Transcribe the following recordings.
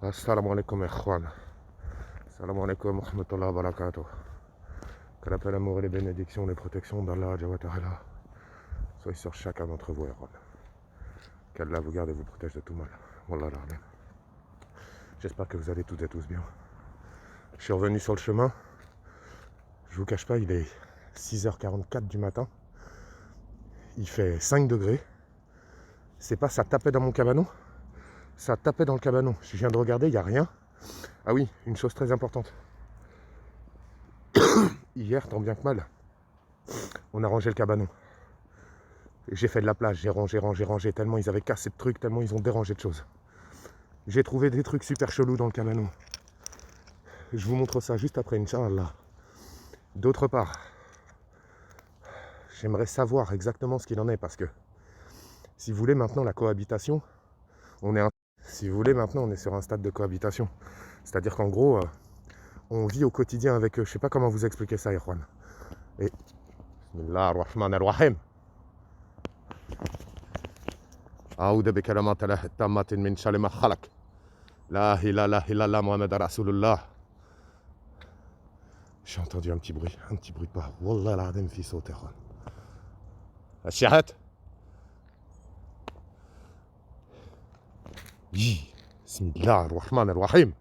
Assalamu alaikum ikhwan. Assalamu alaikum wa rahmatullahi wa barakatuh. Que la paix, l'amour et les bénédictions, les protections d'Allah Jalla wa Ta'ala soient sur chacun d'entre vous, ikhwan. Qu'Allah vous garde et vous protège de tout mal. Wallah l'Arlem. J'espère que vous allez toutes et tous bien. Je suis revenu sur le chemin. Je vous cache pas, il est 6h44 du matin. Il fait 5 degrés. C'est pas ça tapait dans mon cabanon. Ça tapait dans le cabanon. Je viens de regarder, il n'y a rien. Ah oui, une chose très importante. Hier, tant bien que mal, on a rangé le cabanon. J'ai fait de la place, j'ai rangé, tellement ils avaient cassé de trucs, tellement ils ont dérangé de choses. J'ai trouvé des trucs super chelous dans le cabanon. Je vous montre ça juste après, Inch'Allah. D'autre part, j'aimerais savoir exactement ce qu'il en est, parce que si vous voulez maintenant la cohabitation, si vous voulez maintenant on est sur un stade de cohabitation. C'est-à-dire qu'en gros, on vit au quotidien avec eux. Je sais pas comment vous expliquer ça, Irwan. Et Bismillah ar-Rahman ar-Rahim. A'udhu bi kalimatillahi tammatin min sharri ma khalaq. La ilaha illallah Muhammad Rasulullah. J'ai entendu un petit bruit de pas. Wallah l'adem fi saut, Irwan. Achihat. Bismillah ar-Rahman ar-Rahim.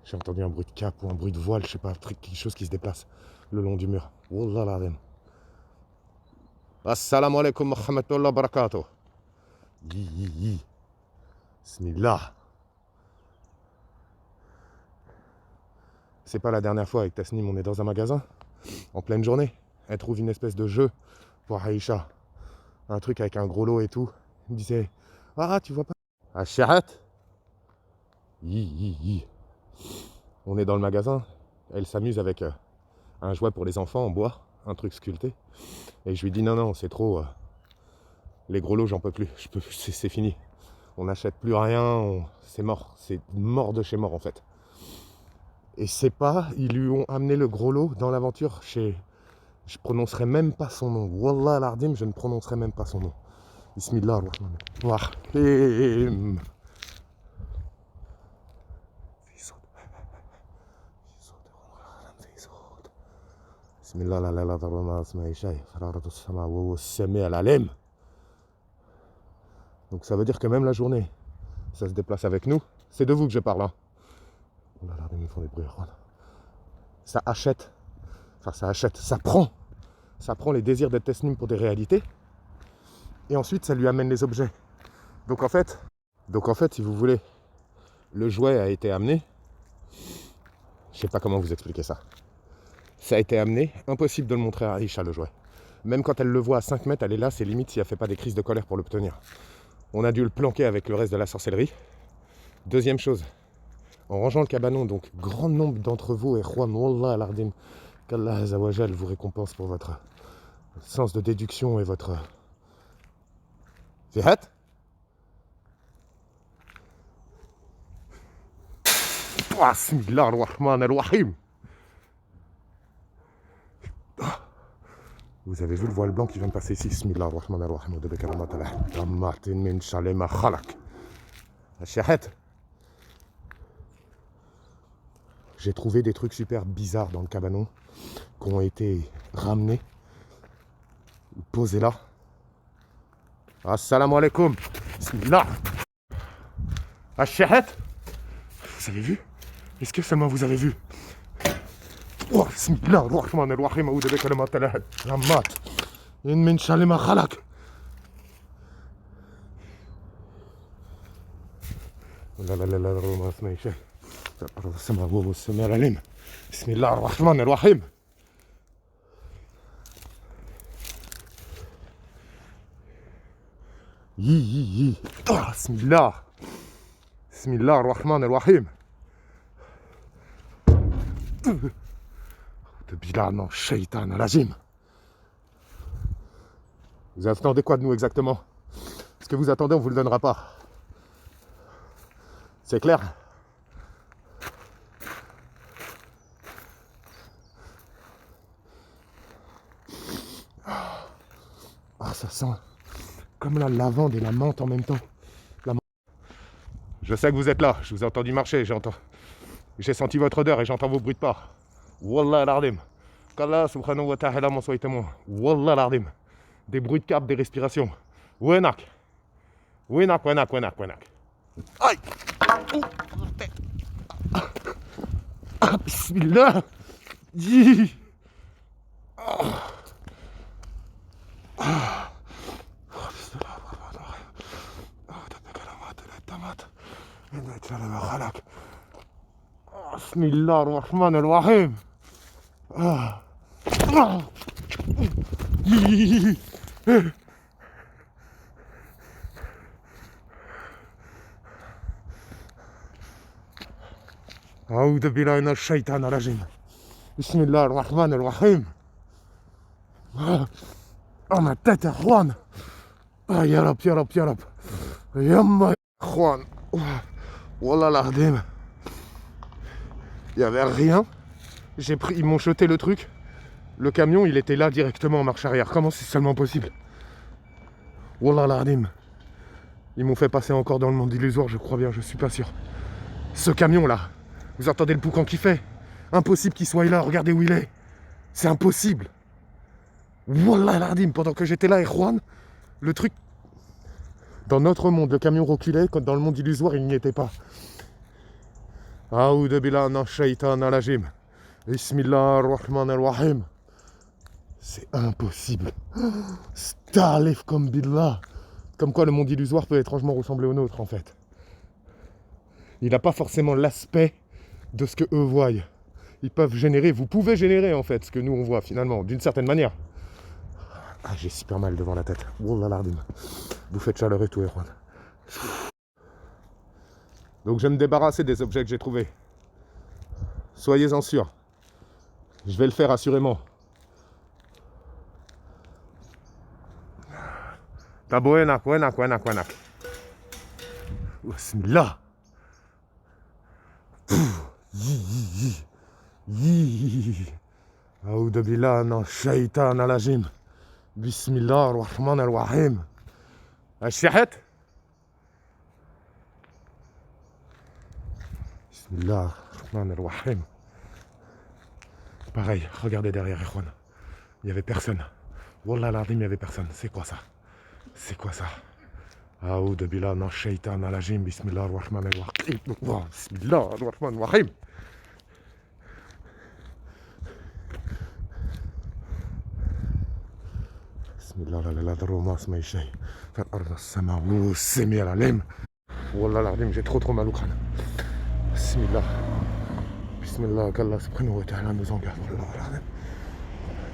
J'ai entendu un bruit de cape ou un bruit de voile, je sais pas, quelque chose qui se déplace le long du mur. Wallah l'adem. Assalamu alaikum wa rahmatullahi wa barakatuh. Bismillah. C'est pas la dernière fois avec Tasnim, on est dans un magasin, en pleine journée. Elle trouve une espèce de jeu pour Aïcha. Un truc avec un gros lot et tout. Elle me disait, ah, tu vois pas. Achirat. On est dans le magasin. Elle s'amuse avec un jouet pour les enfants en bois, un truc sculpté. Et je lui dis, non, c'est trop. Les gros lots, j'en peux plus. C'est fini. On n'achète plus rien. C'est mort. C'est mort de chez mort, en fait. Et c'est pas, ils lui ont amené le gros lot dans l'aventure chez... Je prononcerai même pas son nom. Wallah l'ardim, je ne prononcerai même pas son nom. Bismillah ar-Rahman ar-Rahim. Bismillah la la la la la. Donc ça veut dire que même la journée, ça se déplace avec nous. C'est de vous que je parle, hein. Oh là là, ils font des bruits. Ça achète, ça prend les désirs d'être Tasnim pour des réalités, et ensuite ça lui amène les objets. Donc en fait, si vous voulez, le jouet a été amené. Je sais pas comment vous expliquer ça. Ça a été amené, impossible de le montrer à Aïcha, le jouet. Même quand elle le voit à 5 mètres, elle est là, c'est limite si elle fait pas des crises de colère pour l'obtenir. On a dû le planquer avec le reste de la sorcellerie. Deuxième chose, en rangeant le cabanon, donc grand nombre d'entre vous, et Juan Wallah al-Ardim, qu'Allah Azawajal vous récompense pour votre sens de déduction et votre... Fihat. Bismillah ar-Rahman ar-Rahim. Vous avez vu le voile blanc qui vient de passer ici? Bismillah ar-Rahman ar-Rahim. De bekaramatala. Tammatin min shalema khalak. Achihat. J'ai trouvé des trucs super bizarres dans le cabanon qui ont été ramenés, posés là. Assalamu alaikum. Bismillah. Achihat. Vous avez vu? Est-ce que seulement vous avez vu? Oh, Bismillah ar-Rahman ar-Rahim. A'udhu bika min sharri ma khalaq. La la la la la ma اسمعي شيء. السماء والسماء العليم. بسم الله الرحمن الرحيم. بسم الله. بسم الله الرحمن الرحيم. Bilan shaitan rajim. Vous attendez quoi de nous exactement? Ce que vous attendez, on vous le donnera pas. C'est clair? Ah, ça sent comme la lavande et la menthe en même temps. Je sais que vous êtes là, je vous ai entendu marcher, j'ai senti votre odeur et j'entends vos bruits de pas. Wallah al-Ardim. Qu'Allah subhanahu wa ta'ala m'en soit témoin. Wallah al-Ardim. Des bruits de câble, des respirations. Wenak. Wenak, wenak, wenak, wenak. Aïe. Bismillah. Yi. بسم الله الرحمن الرحيم. أعوذ بالله من الشيطان الرجيم. بسم الله الرحمن الرحيم. Ma tête, Juan. Ya Rab, ya Rab, ya Rab. Yamma, Juan. Wallah l'Ardim. Il n'y avait rien. Ils m'ont jeté le truc. Le camion, il était là directement en marche arrière. Comment c'est seulement possible? Wallah l'Ardim. Ils m'ont fait passer encore dans le monde illusoire, je crois bien, je suis pas sûr. Ce camion-là, vous entendez le boucan qu'il fait? Impossible qu'il soit là, regardez où il est. C'est impossible. Wallah l'Ardim, pendant que j'étais là et Juan, le truc... Dans notre monde, le camion reculait, quand dans le monde illusoire, il n'y était pas. Aoud billah min shaitan al-rajim. Bismillah ar-Rahman ar-Rahim. C'est impossible. Stalif comme billah. Comme quoi le monde illusoire peut étrangement ressembler au nôtre en fait. Il n'a pas forcément l'aspect de ce que eux voient. Ils peuvent générer, vous pouvez générer en fait ce que nous on voit finalement, d'une certaine manière. Ah, j'ai super mal devant la tête. Wallah l'Ardim. Vous faites chaleur et tout, Erwan. Donc je vais me débarrasser des objets que j'ai trouvés. Soyez-en sûrs. Je vais le faire assurément. Taboenak, wenak, wenak, wenak. Bismillah. Aoud billah min shaitan al-rajim. Bismillah ar-Rahman ar-Rahim. Al-Shahat. Bismillah ar-Rahman ar-Rahim. Pareil, regardez derrière Erwan. Il n'y avait personne. Wallah l'Ardim, il n'y avait personne. C'est quoi ça? C'est quoi ça? Aoud billah min shaitan al-rajim. Bismillah ar-Rahman ar-Rahim. Bismillah ar-Rahman ar-Rahim. Bismillah la droma ma shay. Fa al-ard as-sama wa as-sami al-alim. Wallah l'Ardim, j'ai trop mal au crâne. Bismillah. Bismillah, qu'Allah subhanahu wa ta'ala nous en garde.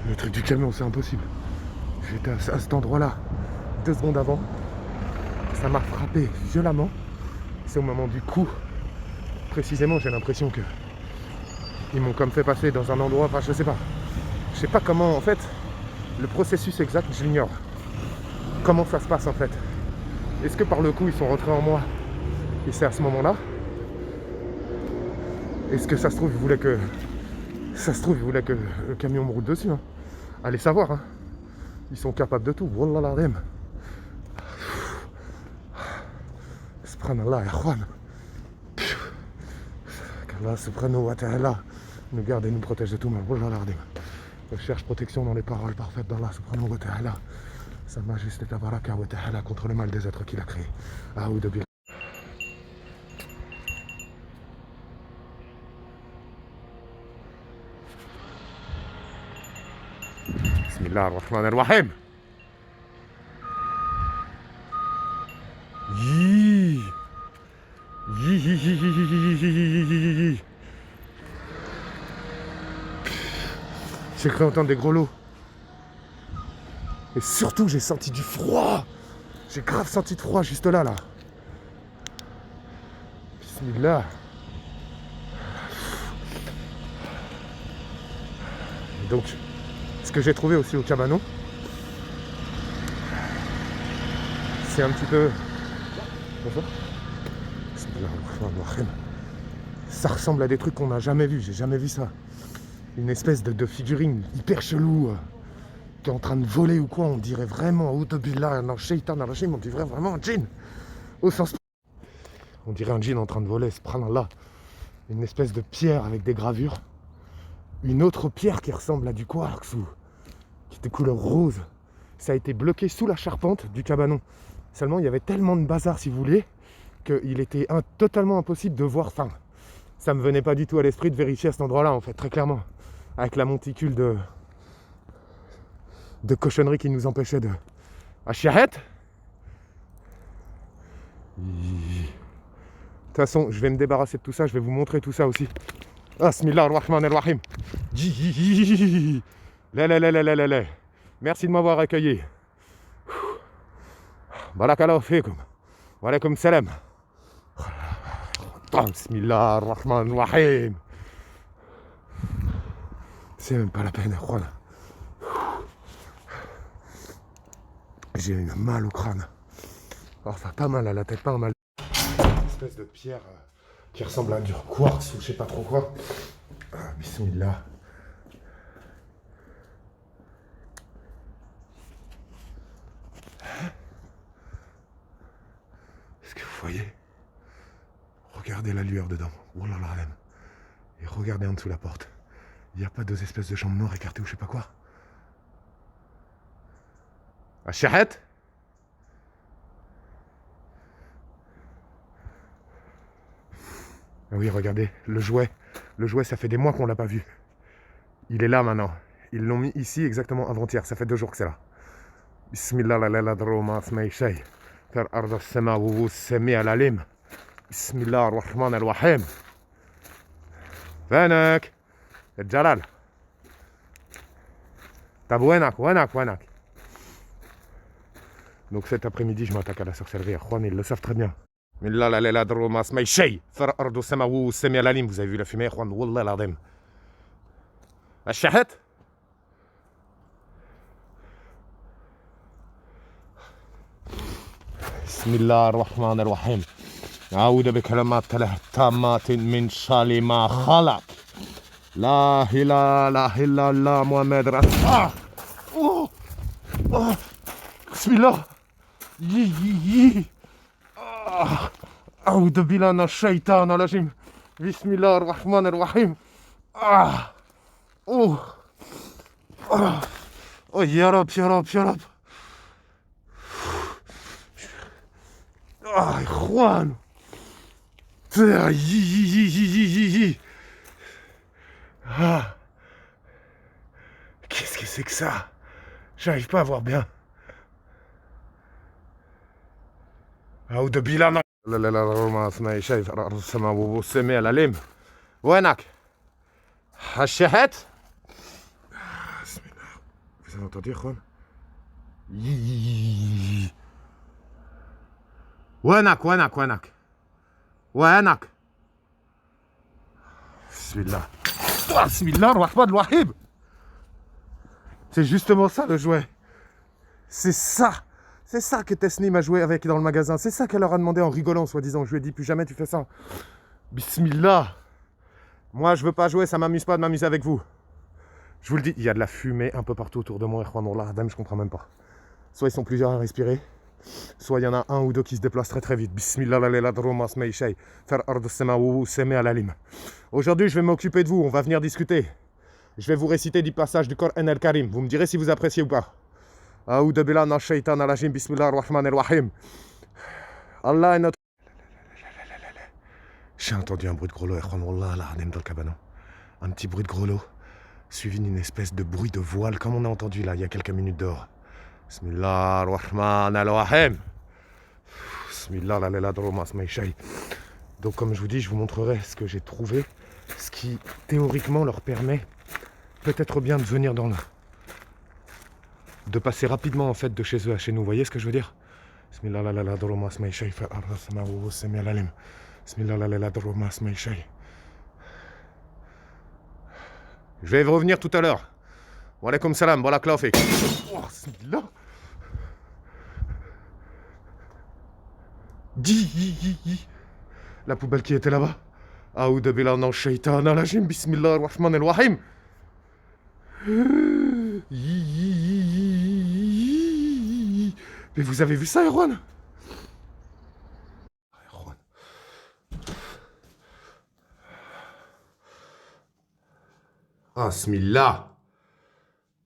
Le truc du camion, c'est impossible. J'étais à cet endroit-là, 2 secondes avant. Ça m'a frappé violemment. C'est au moment du coup. Précisément, j'ai l'impression que ils m'ont comme fait passer dans un endroit, enfin je sais pas. Je sais pas comment, en fait, le processus exact, je l'ignore. Comment ça se passe en fait? Est-ce que par le coup, ils sont rentrés en moi et c'est à ce moment-là? Est-ce que ça se trouve, ils voulaient que... le camion me roule dessus, hein. Allez savoir, hein. Ils sont capables de tout. Wallah l'Ardim. Subhanallah, Erwan. Qu'Allah subhanahu wa ta'ala nous garde et nous protège de tout mal. Wallah l'Ardim. Je cherche protection dans les paroles parfaites d'Allah subhanahu wa ta'ala. Sa majesté tabaraka wa ta'ala contre le mal des êtres qu'il a créés. Aoud billah. Bismillah ar-Rahman ar-Rahim. Yi. Yi. J'ai cru entendre des gros lots. Et surtout, j'ai senti du froid. J'ai grave senti de froid juste là. Bismillah. Donc, ce que j'ai trouvé aussi au cabanon, c'est un petit peu... Bonjour. Ça ressemble à des trucs qu'on n'a jamais vus, j'ai jamais vu ça. Une espèce de figurine hyper chelou qui est en train de voler ou quoi, on dirait vraiment Auto Billah, non Shaitan al-Rajim, on dirait vraiment un djinn. Au sens... On dirait un djinn en train de voler, subhanallah. Une espèce de pierre avec des gravures. Une autre pierre qui ressemble à du quartz ou qui était couleur rose. Ça a été bloqué sous la charpente du cabanon. Seulement, il y avait tellement de bazar, si vous voulez, qu'il était totalement impossible de voir. Enfin, ça me venait pas du tout à l'esprit de vérifier à cet endroit-là, en fait, très clairement. Avec la monticule de cochonneries qui nous empêchait de... Achiahet. De toute façon, je vais me débarrasser de tout ça, je vais vous montrer tout ça aussi. Bismillah ar-Rahman ar-Rahim. Merci de m'avoir accueilli. Barakallahu fikum. Wa alaykum salam. Bismillah ar-Rahman ar-Rahim. C'est même pas la peine, Juan. J'ai une mal au crâne. Enfin, pas mal à la tête, pas mal. Une espèce de pierre qui ressemble à du quartz ou je sais pas trop quoi. Bismillah. Est-ce que vous voyez? Regardez la lueur dedans. Oh là là, et regardez en dessous la porte. Il n'y a pas deux espèces de chambres noires écartées ou je sais pas quoi. Achiahet. Ah oui, regardez, le jouet. Le jouet, ça fait des mois qu'on l'a pas vu. Il est là maintenant. Ils l'ont mis ici exactement avant-hier. Ça fait 2 jours que c'est là. Bismillah la la droma smay shay. Fer arda sama wu sami al alim. Bismillah ar-Rahman ar-Rahim. Venak. Et Jalal. Tabouenak, wanak. Donc cet après-midi, je m'attaque à la sorcellerie. Juan, ils le savent très bien. Vous avez vu la fumée, Juan? Wallah l'adem. Achiahet. Bismillah ar-Rahman ar-Rahim. أعوذ بكلمات الله التامات من شر ما خلق. لا إله إلا الله محمد رسول الله. Bismillah. أعوذ بالله من الشيطان الرجيم. بسم الله الرحمن الرحيم. يا رب يا رب يا رب. إخوان. Qu'est-ce que c'est que ça? J'arrive pas à voir bien. أعوذ بالله من الشيطان شايف السماء والسماء العليم. وينك؟ الشهد؟ بسم الله. Vous avez entendu, Juan? وينك؟ Bismillah. Bismillah ar-Rahman ar-Rahim. C'est justement ça le jouet. C'est ça que Tesnim a joué avec dans le magasin. C'est ça qu'elle leur a demandé en rigolant, soi-disant. Je lui ai dit, plus jamais tu fais ça. Bismillah. Moi, je veux pas jouer, ça m'amuse pas de m'amuser avec vous. Je vous le dis, il y a de la fumée un peu partout autour de moi. Je comprends même pas. Soit ils sont plusieurs à respirer, soit il y en a un ou deux qui se déplacent très très vite. Bismillah. Aujourd'hui, je vais m'occuper de vous. On va venir discuter. Je vais vous réciter du passage du Coran al-Karim. Vous me direz si vous appréciez ou pas. Aoudou billah minash shaitanir rajim. Bismillah ar-Rahman ar-Rahim. Allah est notre... J'ai entendu un bruit de grelot, Wallah là, dans le cabanon. Un petit bruit de grelot, suivi d'une espèce de bruit de voile, comme on a entendu là, il y a quelques minutes dehors. Bismillah ar-Rahman ar-Rahim. Bismillah la la droma smayshay. Donc comme je vous dis, je vous montrerai ce que j'ai trouvé, ce qui théoriquement leur permet peut-être bien de venir dans le... de passer rapidement en fait de chez eux à chez nous, vous voyez ce que je veux dire? Bismillah la la droma smayshay fa ar-Rahma wa sami al-alim. Bismillah la la droma smayshay. Je vais revenir tout à l'heure. Wa alaykum salam, barakallahu fik. Oh, bismillah. La poubelle qui était là-bas. Aoudou billah minash shaitanir rajim. Bismillah ar-Rahman ar-Rahim. Mais vous avez vu ça, Erwan? Ah, Smillah.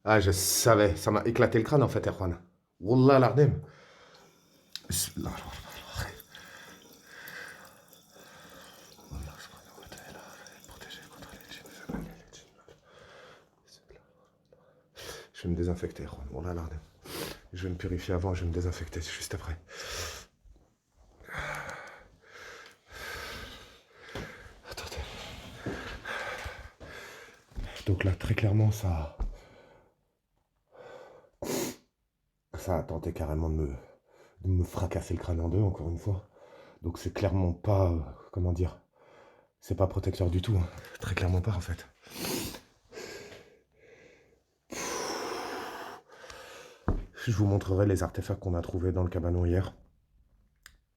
Ah, je savais. Ça m'a éclaté le crâne, en fait, Erwan. Wallah, l'ardem. Bismillah. Je vais me désinfecter, Erwan. Wallah, l'ardem. Je vais me purifier avant, je vais me désinfecter juste après. Attendez. Donc là, très clairement, ça a tenté carrément de me fracasser le crâne en deux, encore une fois. Donc c'est clairement pas, comment dire, c'est pas protecteur du tout. Hein. Très clairement pas, en fait. Je vous montrerai les artefacts qu'on a trouvés dans le cabanon hier.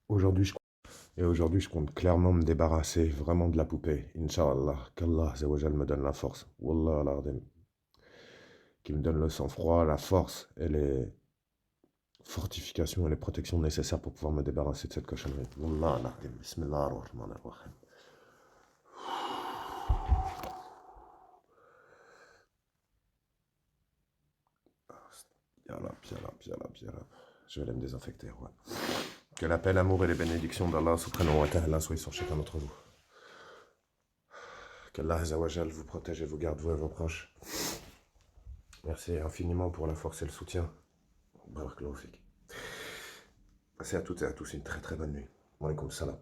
Aujourd'hui, je compte clairement me débarrasser vraiment de la poupée. Inch'Allah, qu'Allah Azzawajal me donne la force. Wallah al-Azim. Qui me donne le sang-froid, la force et les fortifications et les protections nécessaires pour pouvoir me débarrasser de cette cochonnerie. Wallah al-Azim. Bismillah ar-Rahman ar-Rahim. Je vais aller me désinfecter, ouais. Que la paix, l'amour et les bénédictions d'Allah subhanahu wa ta'ala soient sur chacun d'entre vous. Qu'Allah Azzawajal vous protège et vous garde, vous et vos proches. Merci infiniment pour la force et le soutien. Barakallahu fik. Passez à toutes et à tous une très très bonne nuit. Wa alaykoum salam.